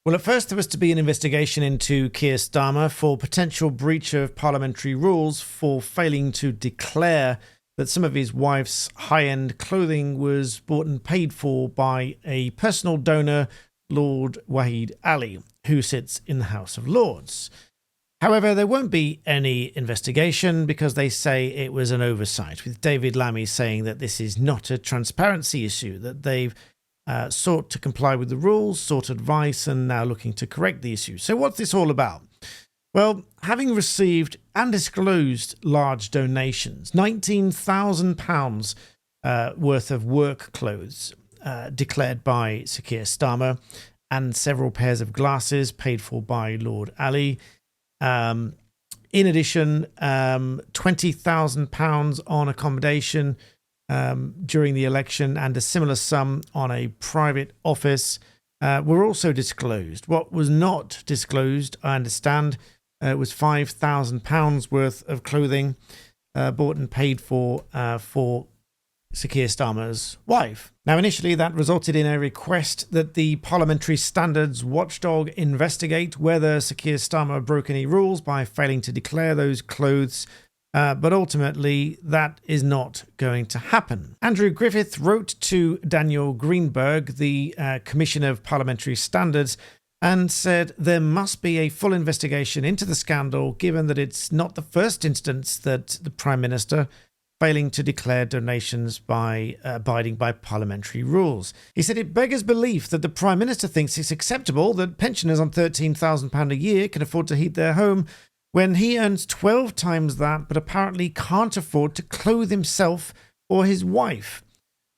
Well, at first there was to be an investigation into Keir Starmer for potential breach of parliamentary rules for failing to declare that some of his wife's high-end clothing was bought and paid for by a personal donor, Lord Wahid Ali, who sits in the House of Lords. However, there won't be any investigation because they say it was an oversight, with David Lammy saying that this is not a transparency issue, that they've sought to comply with the rules, sought advice, and now looking to correct the issue. So what's this all about? Well, having received and disclosed large donations, £19,000 worth of work clothes declared by Sir Keir Starmer, and several pairs of glasses paid for by Lord Ali. In addition, £20,000 on accommodation during the election and a similar sum on a private office were also disclosed. What was not disclosed, I understand, was £5,000 worth of clothing bought and paid for Sir Keir Starmer's wife. Now, initially, that resulted in a request that the Parliamentary Standards Watchdog investigate whether Sir Keir Starmer broke any rules by failing to declare those clothes. But ultimately, that is not going to happen. Andrew Griffith wrote to Daniel Greenberg, the Commissioner of Parliamentary Standards, and said there must be a full investigation into the scandal, given that it's not the first instance that the Prime Minister failing to declare donations by abiding by parliamentary rules. He said it beggars belief that the Prime Minister thinks it's acceptable that pensioners on £13,000 a year can afford to heat their home when he earns 12 times that but apparently can't afford to clothe himself or his wife.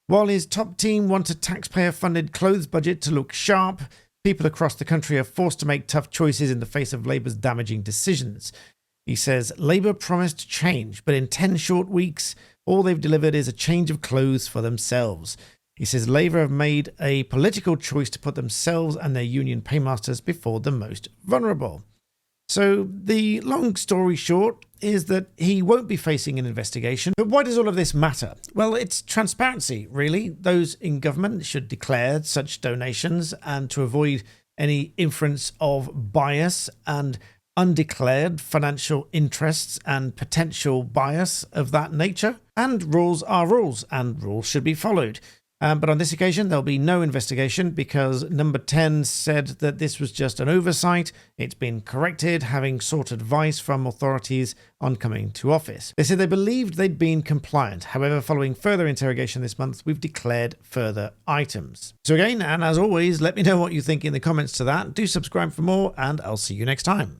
While his top team want a taxpayer-funded clothes budget to look sharp, people across the country are forced to make tough choices in the face of Labour's damaging decisions. He says Labour promised change, but in 10 short weeks, all they've delivered is a change of clothes for themselves. He says Labour have made a political choice to put themselves and their union paymasters before the most vulnerable. So the long story short is that he won't be facing an investigation. But why does all of this matter? Well, it's transparency, really. Those in government should declare such donations, and to avoid any inference of bias and undeclared financial interests and potential bias of that nature. And rules are rules, and rules should be followed. But on this occasion, there'll be no investigation because Number 10 said that this was just an oversight. It's been corrected, having sought advice from authorities on coming to office. They said they believed they'd been compliant. However, following further interrogation this month, we've declared further items. So again, and as always, let me know what you think in the comments to that. Do subscribe for more, and I'll see you next time.